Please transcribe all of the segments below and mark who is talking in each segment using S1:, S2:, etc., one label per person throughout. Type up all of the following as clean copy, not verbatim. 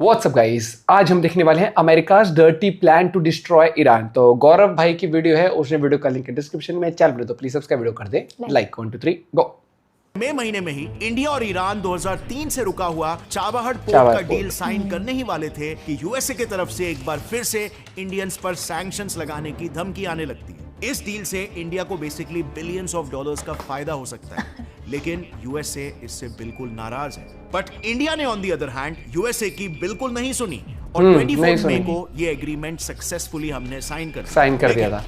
S1: WhatsApp guys, आज हम देखने वाले हैं America's dirty plan to destroy Iran. तो गौरव भाई की वीडियो है, उसने वीडियो का लिंक डिस्क्रिप्शन में। चल बोले तो प्लीज सब्सक्राइब वीडियो कर दे, लाइक 1 2 3 गो।
S2: मई महीने में ही इंडिया और ईरान 2003 से रुका हुआ चाबहार पोर्ट का डील साइन करने ही वाले थे कि यूएसए की तरफ से एक बार फिर से इंडियंस पर सैंक्शंस लगाने की धमकी आने लगती है। इस डील से इंडिया को बेसिकली बिलियंस ऑफ डॉलर्स का फायदा हो सकता है, लेकिन यूएसए इससे बिल्कुल नाराज है। बट इंडिया ने on the other hand USA की बिल्कुल नहीं सुनी और 24 मई को ये एग्रीमेंट सक्सेसफुली हमने साइन कर दिया था।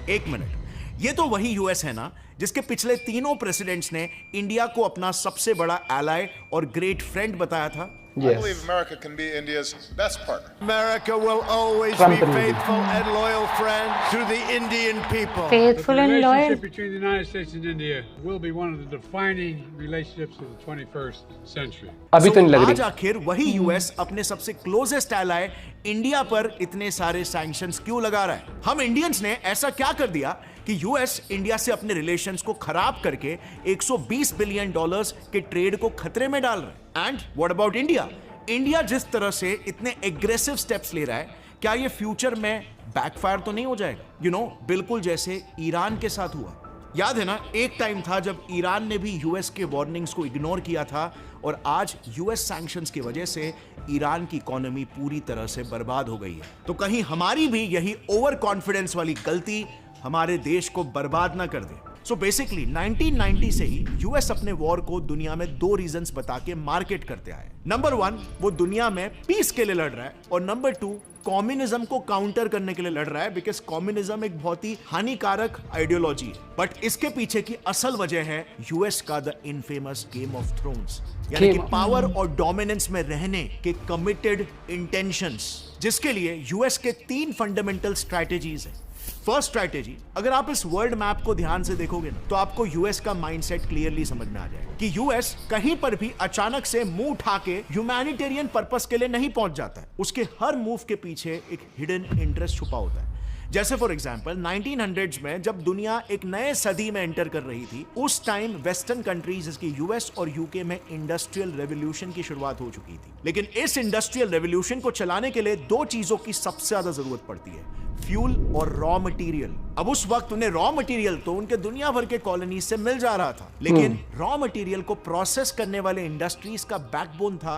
S2: एक मिनट, ये तो वही यूएस है ना जिसके पिछले तीनों प्रेसिडेंट्स ने इंडिया को अपना सबसे बड़ा एलाय और ग्रेट फ्रेंड बताया था।
S3: I believe America can be India's best partner.
S4: America will always
S1: Trump
S4: be
S1: and
S4: faithful and loyal friend to the Indian people.
S5: Faithful and
S6: The
S5: loyal.
S6: relationship between the United States and India will be one of the defining relationships of the 21st century.
S1: अभी तो नहीं लग
S2: आज
S1: रही।
S2: आखिर वही US अपने सबसे क्लोजेस्ट एलाय इंडिया पर इतने सारे सैंक्शंस क्यों लगा रहा है? हम इंडियंस ने ऐसा क्या कर दिया कि यूएस इंडिया से अपने रिलेशंस को खराब करके 120 बिलियन डॉलर्स के ट्रेड को खतरे में डाल रहा है? And what about India? India जिस तरह से इतने एग्रेसिव स्टेप्स ले रहा है, क्या ये फ्यूचर में बैकफायर तो नहीं हो जाएगा? यू नो, बिल्कुल जैसे ईरान के साथ हुआ। याद है ना, एक टाइम था जब ईरान ने भी यूएस के वार्निंग्स को इग्नोर किया था और आज यूएस सैंक्शंस की वजह से ईरान की इकोनॉमी पूरी तरह से बर्बाद हो गई है। तो कहीं हमारी भी यही ओवर कॉन्फिडेंस वाली गलती हमारे देश को बर्बाद ना कर दे। सो बेसिकली 1990 से ही यूएस अपने वॉर को दुनिया में दो रीजंस बता के मार्केट करते आए। नंबर 1, वो दुनिया में पीस के लिए लड़ रहा है, और नंबर 2, कम्युनिज्म को काउंटर करने के लिए लड़ रहा है, बिकॉज कम्युनिज्म एक बहुत ही हानिकारक आइडियोलॉजी है। बट इसके पीछे की असल वजह है यूएस का the infamous game of thrones, यानी कि पावर और डोमिनेंस में रहने के कमिटेड इंटेंशंस, जिसके लिए यूएस के 3 फंडामेंटल स्ट्रैटेजीज हैं। फर्स्ट स्ट्रैटेजी, अगर आप इस वर्ल्ड मैप को ध्यान से देखोगे ना, तो आपको यूएस का माइंडसेट क्लियरली समझ में आ जाएगा कि यूएस कहीं पर भी अचानक से मुंह उठा के ह्यूमैनिटेरियन पर्पस के लिए नहीं पहुंच जाता है। उसके हर मूव के पीछे एक हिडन इंटरेस्ट छुपा होता है। जैसे फॉर एग्जांपल 1900s में जब दुनिया एक नए सदी में एंटर कर रही थी, उस टाइम वेस्टर्न कंट्रीज जैसे यूएस और यूके में इंडस्ट्रियल रेवोल्यूशन की शुरुआत हो चुकी थी। लेकिन इस इंडस्ट्रियल रेवोल्यूशन को चलाने के लिए 2 चीजों की सबसे ज्यादा जरूरत पड़ती है, फ्यूल और रॉ मटेरियल। अब उस वक्त उन्हें रॉ मटेरियल तो उनके दुनिया भर के कॉलोनीज से मिल जा रहा था, लेकिन रॉ मटेरियल को प्रोसेस करने वाले इंडस्ट्रीज का बैकबोन था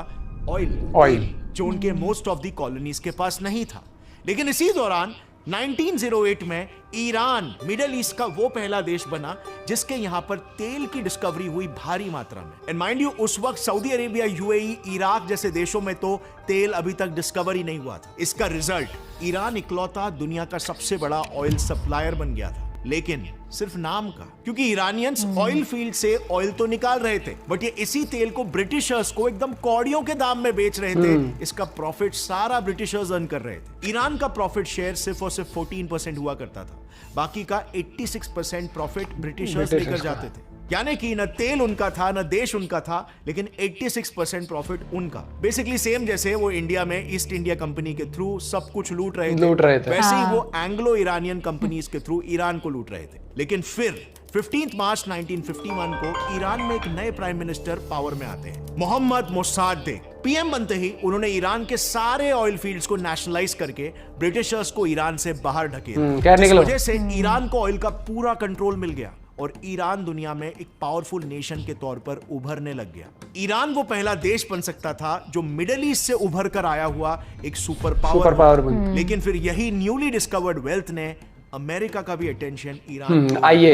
S2: ऑयल, जो उनके मोस्ट ऑफ द कॉलोनीज के पास नहीं था। लेकिन इसी दौरान 1908 में ईरान मिडिल ईस्ट का वो पहला देश बना जिसके यहां पर तेल की डिस्कवरी हुई भारी मात्रा में। एंड माइंड यू, उस वक्त सऊदी अरेबिया, यूएई, इराक जैसे देशों में तो तेल अभी तक डिस्कवर ही नहीं हुआ था। इसका रिजल्ट, ईरान इकलौता दुनिया का सबसे बड़ा ऑयल सप्लायर बन गया था, लेकिन सिर्फ नाम का, क्योंकि ईरानियंस ऑयल फील्ड से ऑयल तो निकाल रहे थे, बट ये इसी तेल को ब्रिटिशर्स को एकदम कौड़ियों के दाम में बेच रहे थे। इसका प्रॉफिट सारा ब्रिटिशर्स अर्न कर रहे थे। ईरान का प्रॉफिट शेयर सिर्फ और सिर्फ 14% हुआ करता था, बाकी का 86% प्रॉफिट ब्रिटिशर्स लेकर जाते थे। यानी कि न तेल उनका था, न देश उनका था, लेकिन 86% प्रॉफिट उनका। बेसिकली सेम जैसे वो इंडिया में ईस्ट इंडिया कंपनी के थ्रू सब कुछ लूट रहे थे। वैसे ही वो एंग्लो ईरानियन कंपनीज के थ्रू ईरान को लूट रहे थे। लेकिन फिर 15 मार्च 1951 को ईरान में एक नए प्राइम मिनिस्टर पावर में आते हैं, मोहम्मद मोसाद्देक। पीएम बनते ही उन्होंने ईरान के सारे ऑयल फील्ड्स को नेशनलाइज करके ब्रिटिशर्स को ईरान से बाहर ढकेला। इस वजह से ईरान को ऑयल का पूरा कंट्रोल मिल गया और ईरान दुनिया में एक पावरफुल नेशन के तौर पर उभरने लग गया। ईरान वो पहला देश बन सकता था जो मिडिल ईस्ट से उभर कर आया हुआ एक सुपर पावर। लेकिन फिर यही न्यूली डिस्कवर्ड वेल्थ ने अमेरिका का भी अटेंशन ईरान
S1: आइए,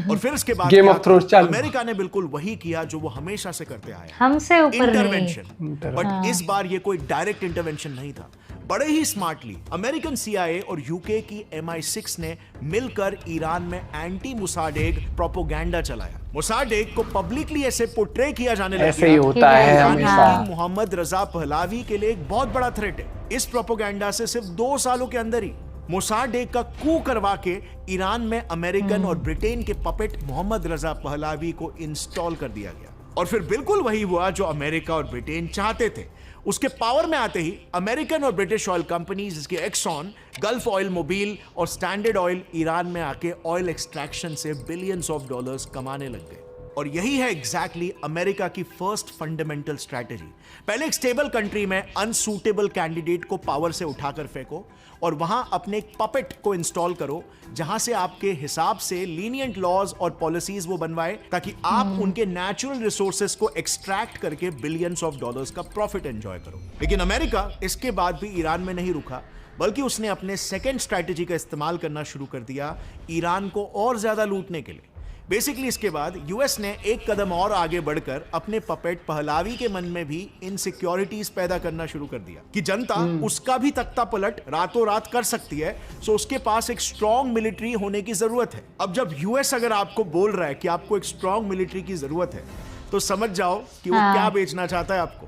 S2: और फिर उसके बाद
S1: गेम ऑफ थ्रोन्स
S2: अमेरिका ने बिल्कुल वही किया जो वो हमेशा से करते आए,
S5: हमसे ऊपर
S2: इंटरवेंशन। बट इस बार ये कोई डायरेक्ट इंटरवेंशन नहीं था। बड़े ही स्मार्टली अमेरिकन CIA और यूके की MI6 ने मिलकर ईरान में एंटी मुसाडेक प्रोपोगेंडा चलाया। मुसाडेक को पब्लिकली ऐसे पोर्ट्रे किया जाने लगा,
S1: ऐसे ही होता है हमेशा।
S2: मोहम्मद रजा पहलावी के लिए एक बहुत बड़ा थ्रेट है। इस प्रोपोगेंडा से सिर्फ 2 सालों के अंदर ही मोसाडेक का कू करवा के ईरान में अमेरिकन और ब्रिटेन के पपेट मोहम्मद रजा पहलावी को इंस्टॉल कर दिया गया। और फिर बिल्कुल वही हुआ जो अमेरिका और ब्रिटेन चाहते थे। उसके पावर में आते ही अमेरिकन और ब्रिटिश ऑयल कंपनीज, जिसकी एक्सॉन, गल्फ ऑयल, मोबिल और स्टैंडर्ड ऑयल ईरान में आके ऑयल एक्सट्रैक्शन से बिलियंस ऑफ डॉलर्स कमाने लग गए। और यही है एग्जैक्टली अमेरिका की फर्स्ट फंडामेंटल स्ट्रैटेजी। पहले एक स्टेबल कंट्री में अनसूटेबल कैंडिडेट को पावर से उठाकर फेंको और वहां अपने एक पपेट को इंस्टॉल करो जहां से आपके हिसाब से लीनियंट लॉज और पॉलिसीज वो बनवाए ताकि आप उनके नेचुरल रिसोर्सेज को एक्सट्रैक्ट करके बिलियंस ऑफ डॉलर्स का प्रॉफिट एंजॉय करो। लेकिन अमेरिका इसके बाद भी ईरान में नहीं रुका, बल्कि उसने अपने सेकेंड स्ट्रैटेजी का इस्तेमाल करना शुरू कर दिया ईरान को और ज्यादा लूटने के लिए। बेसिकली इसके बाद यूएस ने एक कदम और आगे बढ़कर अपने पपेट पहलावी के मन में भी इनसिक्योरिटीज पैदा करना शुरू कर दिया कि जनता उसका भी तख्ता पलट रातों रात कर सकती है, सो उसके पास एक स्ट्रॉन्ग मिलिट्री होने की जरूरत है। अब जब यूएस अगर आपको बोल रहा है कि आपको एक स्ट्रॉन्ग मिलिट्री की जरूरत है तो समझ जाओ कि वो क्या बेचना चाहता है आपको।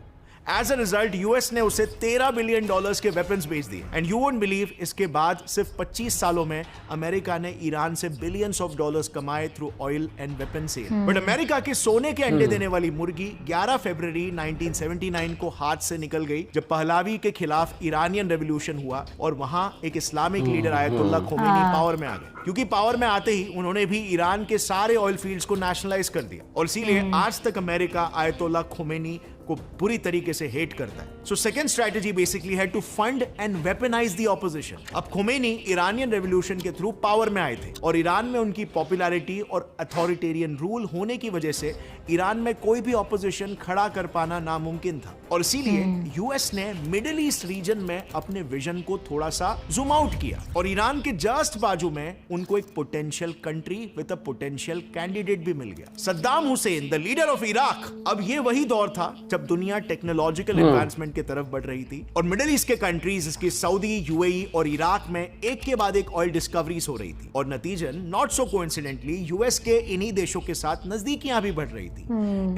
S2: एज अ रिजल्ट यूएस ने उसे $13 बिलियन के वेपन्स बेच दिए एंड यू वोंट बिलीव इसके बाद सिर्फ 25 सालों में अमेरिका ने ईरान से बिलियंस ऑफ डॉलर्स कमाए through oil and weapon sale. But America के सोने के अंडे देने वाली मुर्गी 11 फरवरी 1979 को हाथ से निकल गई जब पहलावी के खिलाफ ईरानियन रेवोल्यूशन हुआ और वहां एक Islamic leader ayatollah Khomeini power में आ गए। क्योंकि पावर में आते ही उन्होंने भी ईरान के सारे ऑयल फील्ड्स को नेशनलाइज कर दिया और इसीलिए आज तक अमेरिका आयतुल्ला खोमेनी को पूरी तरीके से हेट करता है। सो सेकंड स्ट्रैटेजी बेसिकली है to fund and weaponise the opposition. अब खोमेनी ईरानियन रेवोल्यूशन के थ्रू पावर में आए थे और ईरान में उनकी पॉपुलैरिटी और अथॉरिटेरियन रूल होने की वजह से ईरान में कोई भी ऑपोजिशन खड़ा कर पाना नामुमकिन था और इसीलिए यूएस ने मिडिल ईस्ट रीजन में अपने विजन को थोड़ा सा जूम आउट किया और ईरान के जस्ट बाजू में उनको एक potential country with a potential candidate भी मिल गया, Saddam Hussain, the leader of Iraq. अब ये वही दौर था जब दुनिया टेक्नोलॉजिकल एडवांसमेंट की तरफ बढ़ रही थी और मिडिल ईस्ट के कंट्रीज इसके सऊदी, यूएई और इराक में एक के बाद एक ऑयल डिस्कवरीज हो रही थी और नतीजन नॉट सो कोइंसिडेंटली यूएस के इन्हीं देशों के साथ नजदीकियां भी बढ़ रही थी।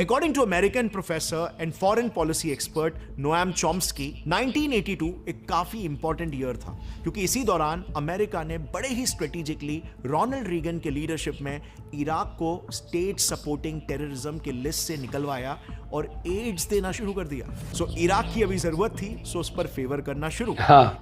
S2: According to American professor and foreign policy expert Noam Chomsky, 1982 एक काफी इंपॉर्टेंट ईयर था क्योंकि इसी दौरान अमेरिका ने बड़े ही स्ट्रेटेजिकली रोनाल्ड रीगन के लीडरशिप में इराक को स्टेट सपोर्टिंग टेररिज्म के लिस्ट से निकलवाया और एड्स देना शुरू कर दिया। सो इराक की अभी जरूरत थी, सो उस पर फेवर करना शुरू।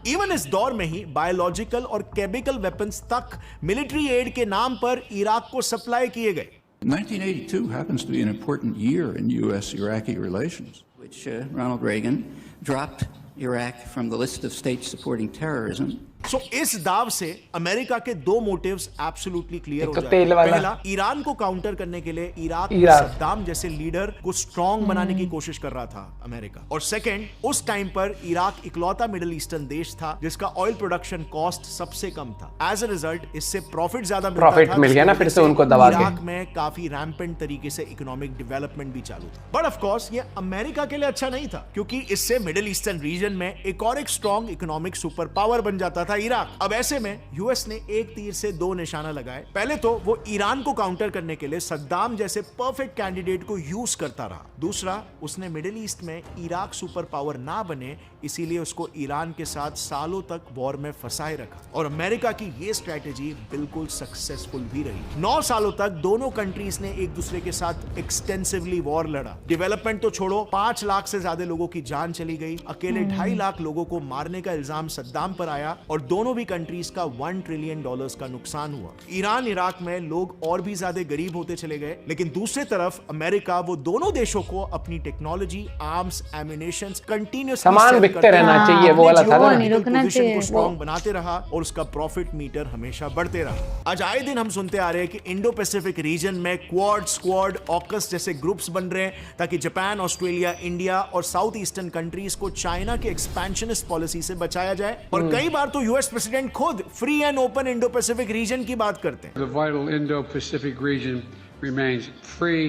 S2: इवन इस दौर में ही बायोलॉजिकल और केमिकल वेपन्स तक मिलिट्री एड के नाम पर इराक को सप्लाई किए गए।
S5: 1982 happens to be an important year in U.S.-Iraqi relations, which Ronald Reagan dropped Iraq from the list of states supporting terrorism.
S2: सो इस दाव से अमेरिका के दो मोटिव्स एब्सोल्युटली क्लियर हो जाते हैं। पहला, ईरान को काउंटर करने के लिए इराक में सद्दाम जैसे लीडर को स्ट्रॉन्ग बनाने की कोशिश कर रहा था अमेरिका, और सेकंड, उस टाइम पर इराक इकलौता मिडिल ईस्टर्न देश था जिसका ऑयल प्रोडक्शन कॉस्ट सबसे कम था। एज अ रिजल्ट इससे प्रॉफिट ज्यादा
S1: मिल गया ना, फिर से उनको दबा के
S2: इराक में काफी रैम्पेंट तरीके से इकोनॉमिक डेवलपमेंट भी चालू था। बट ऑफ कोर्स ये अमेरिका के लिए अच्छा नहीं था क्योंकि इससे मिडिल ईस्टर्न रीजन में एक और एक स्ट्रॉन्ग इकोनॉमिक सुपर पावर बन जाता था इराक। अब ऐसे में यूएस ने एक तीर से दो निशाना लगाए। पहले तो वो ईरान को काउंटर करने के लिए सद्दाम जैसे परफेक्ट कैंडिडेट को यूज करता रहा। दूसरा, उसने मिडिल ईस्ट में इराक सुपर पावर ना बने इसीलिए उसको ईरान के साथ सालों तक वॉर में फंसाए रखा और अमेरिका की ये स्ट्रेटेजी बिल्कुल सक्सेसफुल भी रही। 9 सालों तक दोनों कंट्रीज ने एक दूसरे के साथ एक्सटेंसिवली वॉर लड़ा। डेवलपमेंट तो छोड़ो, 5 लाख से ज्यादा लोगों की जान चली गई। अकेले 2.5 लाख लोगों को मारने का इल्जाम सद्दाम पर आया और दोनों भी कंट्रीज का $1 ट्रिलियन का नुकसान हुआ। ईरान इराक में लोग और भी ज्यादा गरीब होते चले गए, लेकिन दूसरी तरफ अमेरिका वो दोनों देशों को अपनी टेक्नोलॉजी, आर्म्स, एम्युनिशन कंटीन्यूअसली
S1: बिकते रहना चाहिए, वो वाला था ना,
S2: पोजीशन को स्ट्रॉन्ग बनाते रहा और उसका प्रॉफिट मीटर हमेशा बढ़ते रहा। आज आए दिन हम सुनते आ रहे हैं कि इंडो पैसिफिक रीजन में क्वाड, स्क्वाड, ऑकस जैसे ग्रुप्स बन रहे हैं ताकि जापान, ऑस्ट्रेलिया, इंडिया और साउथ ईस्टर्न कंट्रीज को चाइना के एक्सपेंशनिस्ट पॉलिसी से बचाया जाए। और कई बार तो यूएस प्रेसिडेंट खुद free and open Indo Pacific region की बात करते हैं।
S6: The vital Indo-Pacific region remains free,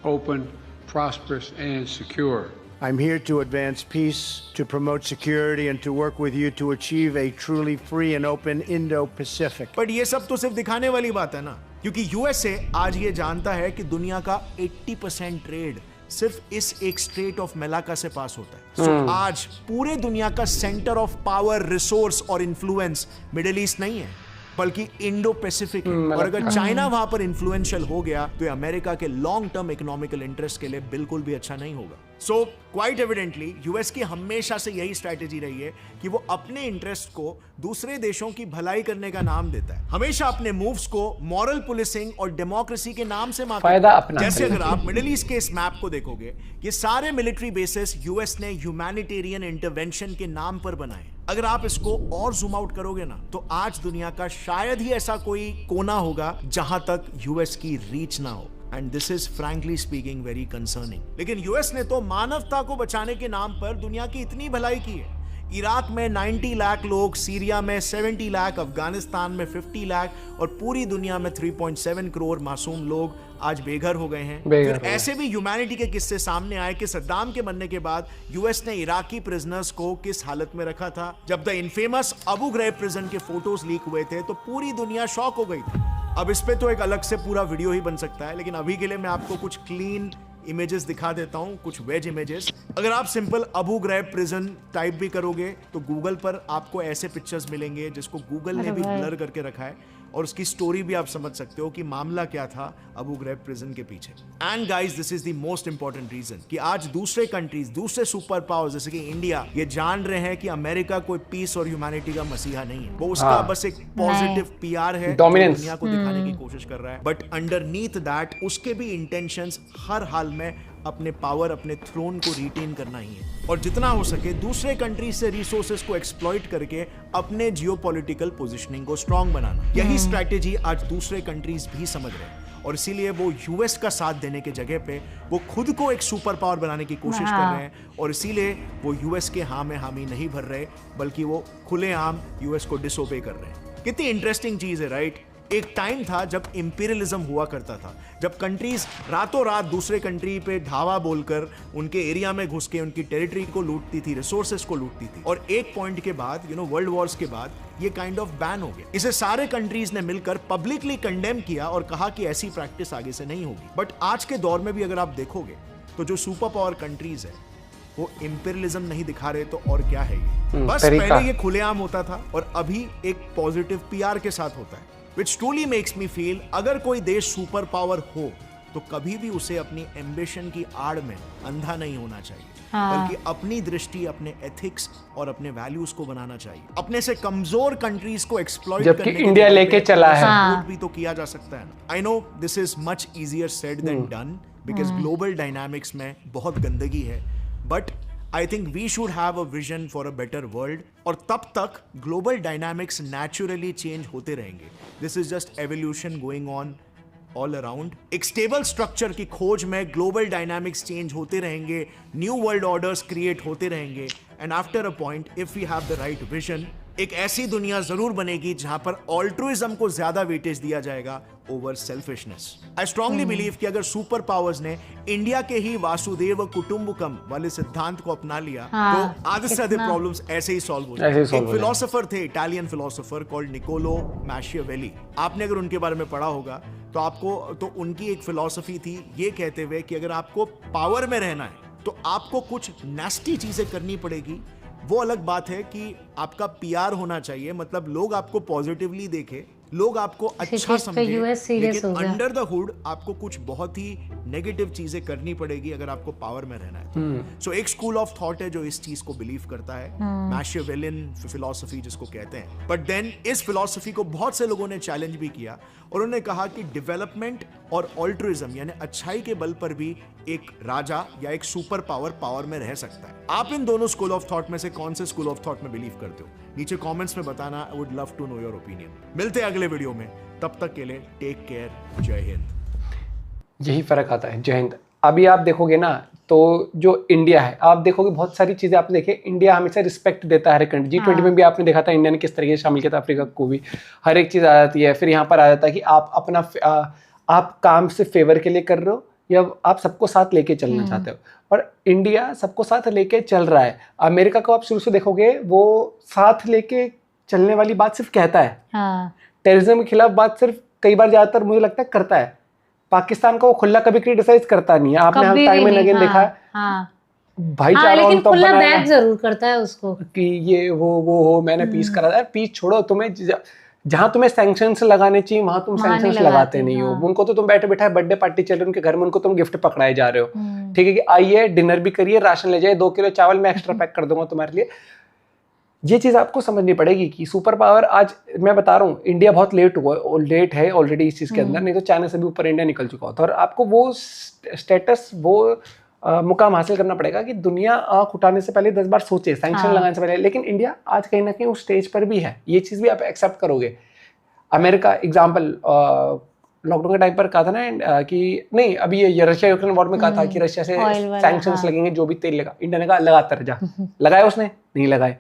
S6: open, prosperous and secure.
S4: I'm here to advance peace, to promote security, and to work with you to achieve a truly free and open Indo-Pacific.
S2: But ये सब तो सिर्फ दिखाने वाली बात है ना, क्योंकि यूएसए आज ये जानता है कि दुनिया का 80% ट्रेड सिर्फ इस एक स्ट्रेट ऑफ मेलाका से पास होता है। सो आज पूरे दुनिया का सेंटर ऑफ पावर, रिसोर्स और इन्फ्लुएंस मिडिल ईस्ट नहीं है बल्कि इंडो पैसिफिक है। और अगर चाइना वहां पर इन्फ्लुएंशियल हो गया तो ये अमेरिका के लॉन्ग टर्म इकोनॉमिकल इंटरेस्ट के लिए बिल्कुल भी अच्छा नहीं होगा। सो क्वाइट एविडेंटली यूएस की हमेशा से यही स्ट्रैटेजी रही है कि वो अपने इंटरेस्ट को दूसरे देशों की भलाई करने का नाम देता है, हमेशा अपने मूव्स को मॉरल पुलिसिंग और डेमोक्रेसी के नाम से
S1: फायदा अपना।
S2: जैसे अगर आप मिडिल ईस्ट के इस मैप को देखोगे, ये सारे मिलिट्री बेसेस यूएस ने ह्यूमैनिटेरियन इंटरवेंशन के नाम पर बनाए। अगर आप इसको और जूम आउट करोगे ना, तो आज दुनिया का शायद ही ऐसा कोई कोना होगा जहां तक यूएस की रीच ना हो। And this is frankly speaking very concerning. लेकिन यूएस ने तो मानवता को बचाने के नाम पर दुनिया की इतनी भलाई की है। इराक में 90 लाख लोग, सीरिया में 70 लाख, अफगानिस्तान में 50 लाख और पूरी दुनिया में 3.7 करोड़ मासूम लोग आज बेघर हो गए हैं। फिर ऐसे भी ह्यूमैनिटी के किस्से सामने आए कि सद्दाम के मरने के बाद यूएस ने इराकी प्रिजनर्स को किस हालत में रखा था। जब the infamous Abu Ghraib prison के फोटोज लीक हुए थे तो पूरी दुनिया शॉक हो गई थी। अब इस पे तो एक अलग से पूरा वीडियो ही बन सकता है, लेकिन अभी के लिए मैं आपको कुछ क्लीन इमेजेस दिखा देता हूं, कुछ वेज इमेजेस। अगर आप simple Abu Ghraib prison type भी करोगे तो गूगल पर आपको ऐसे पिक्चर्स मिलेंगे जिसको गूगल ने भी ब्लर करके रखा है, और उसकी स्टोरी भी आप समझ सकते हो कि मामला क्या था अबू ग्रैब प्रिजन के पीछे। And guys, this is the most important reason कि आज दूसरे कंट्रीज, दूसरे सुपर पावर्स जैसे कि इंडिया, ये जान रहे हैं कि अमेरिका कोई पीस और ह्यूमैनिटी का मसीहा नहीं है। वो उसका बस एक पॉजिटिव पीआर है,
S1: डोमिनेंस
S2: दुनिया को दिखाने की कोशिश कर रहा है। बट अंडरनीथ दैट उसके भी इंटेंशंस हर हाल में अपने पावर, अपने थ्रोन को रिटेन करना ही है, और जितना हो सके दूसरे कंट्रीज से रिसोर्सेज को एक्सप्लॉइट करके अपने जियोपॉलिटिकल पोजीशनिंग को स्ट्रांग बनाना। यही स्ट्रैटेजी आज दूसरे कंट्रीज भी समझ रहे हैं, और इसीलिए वो यूएस का साथ देने के जगह पे वो खुद को एक सुपर पावर बनाने की कोशिश कर रहे हैं, और इसीलिए वो यूएस के हाँ में हामी नहीं भर रहे, बल्कि वो खुलेआम यूएस को डिसोबे कर रहे हैं। कितनी इंटरेस्टिंग चीज है, राइट? एक टाइम था जब इंपीरियलिज्म हुआ करता था, जब कंट्रीज रातों रात दूसरे कंट्री पे धावा बोलकर उनके एरिया में घुस के उनकी टेरिटरी को लूटती थी, रिसोर्सेज को लूटती थी, और एक पॉइंट के बाद वर्ल्ड वॉर्स के बाद ये काइंड ऑफ बैन हो गया। इसे सारे कंट्रीज ने मिलकर पब्लिकली कंडेम किया और कहा कि ऐसी प्रैक्टिस आगे से नहीं होगी। बट आज के दौर में भी अगर आप देखोगे तो जो सुपर पावर कंट्रीज है वो इंपीरियलिज्म नहीं दिखा रहे तो और क्या है ये? बस पहले ये खुलेआम होता था और अभी एक पॉजिटिव पीआर के साथ होता है, which truly makes me feel अगर कोई देश सुपर पावर हो तो कभी भी उसे अपनी एम्बिशन की आड़ में अंधा नहीं होना चाहिए, बल्कि अपनी दृष्टि, अपने एथिक्स और अपने वैल्यूज को बनाना चाहिए। अपने से कमजोर कंट्रीज को एक्सप्लॉइट करने के
S1: इंडिया लेके चला है,
S2: सपोर्ट भी तो किया जा सकता है। I know this is much easier said than done, because global dynamics में बहुत गंदगी है, but I think we should have a vision for a better world, और तब तक global dynamics naturally change होते रहेंगे। This is just evolution going on all around। एक stable structure की खोज में global dynamics change होते रहेंगे, new world orders create होते रहेंगे, and after a point, if we have the right vision, एक ऐसी दुनिया जरूर बनेगी जहां पर ऑल्ट्रुइज्म को ज्यादा वेटेज दिया जाएगा over selfishness. I strongly believe कि अगर सुपर पावर्स ने इंडिया के ही वासुदेव कुटुंबकम वाले सिद्धांत को अपना लिया तो आधे से अधिक प्रॉब्लम्स ऐसे ही सॉल्व हो जाएंगे। एक फिलोसोफर थे, इटालियन फिलोसोफर कॉल्ड निकोलो मैशियावेली। आपने अगर उनके बारे में पढ़ा होगा तो आपको तो उनकी एक फिलॉसफी थी ये कहते हुए कि अगर आपको पावर में रहना है तो आपको कुछ नेस्टी चीजें करनी पड़ेगी। वो अलग बात है कि आपका पीआर होना चाहिए, मतलब लोग आपको पॉजिटिवली देखे, लोग आपको अच्छा समझे, लेकिन अंडर द हुड आपको कुछ बहुत ही नेगेटिव चीजें करनी पड़ेगी अगर आपको पावर में रहना है। सो एक स्कूल ऑफ थॉट है जो इस चीज को बिलीव करता है, मैशियावेलियन फिलॉसफी जिसको कहते हैं। बट देन इस फिलॉसफी को बहुत से लोगों ने चैलेंज भी किया और उन्होंने कहा कि डेवलपमेंट और ऑल्ट्रुइज्म यानी अच्छाई के बल पर भी एक राजा या एक सुपर पावर में रह सकता है। आप इन दोनों स्कूल ऑफ थॉट में से कौन से स्कूल ऑफ थॉट में बिलीव करते हो? नीचे कमेंट्स में बताना। I would love to know your opinion. मिलते हैं अगले वीडियो में, तब तक के लिए टेक केयर, जय हिंद।
S1: यही फर्क आता है। जय हिंद। अभी आप देखोगे ना तो जो इंडिया है, आप देखोगे बहुत सारी चीजें आपने देखे, इंडिया हमेशा रिस्पेक्ट देता है हर कंट्री। G20 में भी आपने देखा था इंडिया ने किस तरीके से शामिल किया था अफ्रीका को भी। हर एक चीज आ जाती है। फिर यहाँ पर आ जाता है कि आप अपना आप काम से फेवर के लिए कर रहे हो या आप सबको साथ लेके चलना चाहते हो, और इंडिया सबको साथ लेके चल रहा है। अमेरिका को आप शुरू से देखोगे वो साथ लेके चलने वाली बात सिर्फ कहता है, टेररिज्म के खिलाफ बात सिर्फ कई बार ज्यादातर मुझे लगता है करता है। पाकिस्तान को वो खुला कभी क्रिटिसाइज करता नहीं है। आपने टाइम एंड अगेन देखा है भाईचारा
S7: लेकिन खुला बैक जरूर करता है उसको
S1: कि ये वो हो, मैंने पीस करा था। पीस छोड़ो, तुम्हें जहां तुम्हें सैंक्शंस लगाने चाहिए वहां तुम
S7: वहाँ नहीं
S1: सैंक्शंस
S7: लगाते,
S1: लगाते नहीं हो।
S7: हाँ।
S1: उनको तो तुम बैठे बैठे बर्थडे पार्टी चल रही है उनके घर में, उनको तुम गिफ्ट पकड़ाए जा रहे हो, ठीक है कि आइए डिनर भी करिए, राशन ले जाइए, 2 किलो चावल मैं एक्स्ट्रा पैक कर दूंगा तुम्हारे लिए। ये चीज आपको समझनी पड़ेगी कि सुपर पावर आज मैं बता रहा हूँ, इंडिया बहुत लेट है ऑलरेडी इस चीज के अंदर, नहीं तो चाइना से भी ऊपर इंडिया निकल चुका होता। और आपको वो स्टेटस, वो मुकाम हासिल करना पड़ेगा कि दुनिया आंख उठाने से पहले 10 बार सोचे, सैंक्शन लगाने से पहले। लेकिन इंडिया आज कहीं ना कहीं उस स्टेज पर भी है, ये चीज भी आप एक्सेप्ट करोगे। अमेरिका एग्जाम्पल लॉकडाउन के टाइम पर कहा था ना कि नहीं, अभी ये रशिया यूक्रेन वॉर में कहा था कि रशिया से
S7: Oil वाला,
S1: सैंक्शंस लगेंगे, जो भी तेल लगा, इंडिया ने कहा लगाता रह जा। लगाए उसने? नहीं लगाए।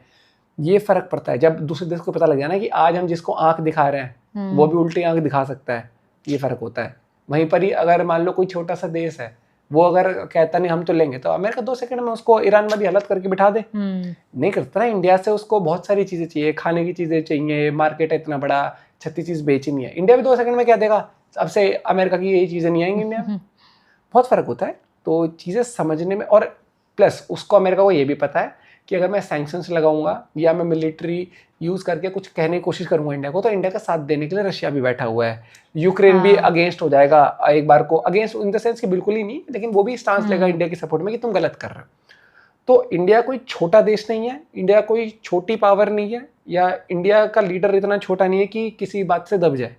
S1: ये फर्क पड़ता है जब दूसरे देश को पता लग जाए ना कि आज हम जिसको आंख दिखा रहे हैं वो भी उल्टी आंख दिखा सकता है, ये फर्क होता है। वहीं पर ही अगर मान लो कोई छोटा सा देश है, वो अगर कहता नहीं हम तो लेंगे, तो अमेरिका 2 सेकंड में उसको ईरान वाली हालत करके बिठा दे। नहीं करता ना। इंडिया से उसको बहुत सारी चीजें चाहिए, खाने की चीजें चाहिए, मार्केट है इतना बड़ा, 36 चीज बेचनी है। इंडिया भी 2 सेकंड में क्या देगा, अब से अमेरिका की यही चीजें नहीं आएंगी इंडिया में। बहुत फर्क होता है। तो चीजें समझने में, और प्लस उसको अमेरिका को ये भी पता है कि अगर मैं सैंक्शंस लगाऊंगा या मैं मिलिट्री यूज करके कुछ कहने की कोशिश करूंगा इंडिया को, तो इंडिया का साथ देने के लिए रशिया भी बैठा हुआ है, यूक्रेन भी अगेंस्ट हो जाएगा एक बार को, अगेंस्ट इन द सेंस कि बिल्कुल ही नहीं, लेकिन वो भी स्टांस लेगा इंडिया की सपोर्ट में कि तुम गलत कर रहे हो। तो इंडिया कोई छोटा देश नहीं है, इंडिया कोई छोटी पावर नहीं है, या इंडिया का लीडर इतना छोटा नहीं है कि किसी बात से दब जाए।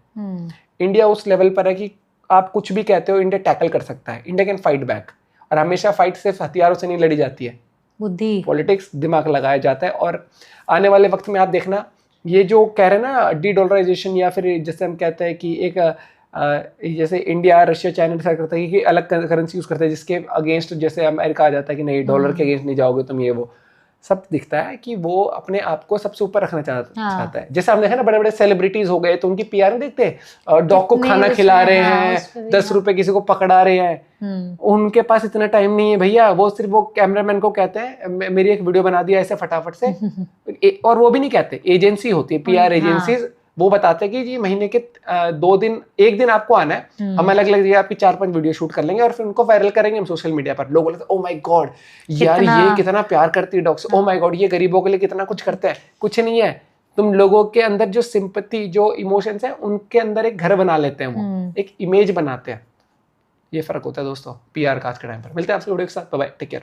S1: इंडिया उस लेवल पर है कि आप कुछ भी कहते हो इंडिया टैकल कर सकता है, इंडिया कैन फाइट बैक। और हमेशा फाइट सिर्फ हथियारों से नहीं लड़ी जाती है,
S7: बुद्धि,
S1: पॉलिटिक्स, दिमाग लगाया जाता है। और आने वाले वक्त में आप देखना, ये जो कह रहे हैं ना डी-डॉलराइजेशन, या फिर जैसे हम कहते हैं कि एक जैसे इंडिया, रशिया, चाइना डिसाइड करता है कि अलग करेंसी यूज करते हैं जिसके अगेंस्ट, जैसे अमेरिका आ जाता है कि नहीं डॉलर के अगेंस्ट नहीं जाओगे तुम, ये वो सब दिखता है कि वो अपने आप को सबसे ऊपर रखना चाहता है। जैसे हम देखे ना बड़े बड़े सेलिब्रिटीज हो गए, तो उनकी पीआर नहीं देखते, डॉग को खाना खिला रहे हैं, 10 रुपए किसी को पकड़ा रहे हैं, उनके पास इतना टाइम नहीं है भैया। वो सिर्फ वो कैमरामैन को कहते हैं मेरी एक वीडियो बना दिया ऐसे फटाफट से, और वो भी नहीं कहते, एजेंसी होती है पीआर एजेंसीज, वो बताते हैं कि जी महीने के 2 दिन, 1 दिन आपको आना है, हम अलग अलग जगह आपकी 4-5 वीडियो शूट कर लेंगे और फिर उनको वायरल करेंगे हम सोशल मीडिया पर। लोग बोलते हैं ओ माय गॉड यार ये कितना प्यार करती है डॉग से, ओ माय गॉड ये गरीबों के लिए कितना कुछ करते हैं। कुछ नहीं है, तुम लोगों के अंदर जो सिंपैथी, जो इमोशंस है, उनके अंदर एक घर बना लेते हैं, वो एक इमेज बनाते हैं। ये फर्क होता है दोस्तों पीआर का आज के टाइम पर। मिलते हैं आपसे वीडियो के साथ, बाय बाय, टेक केयर।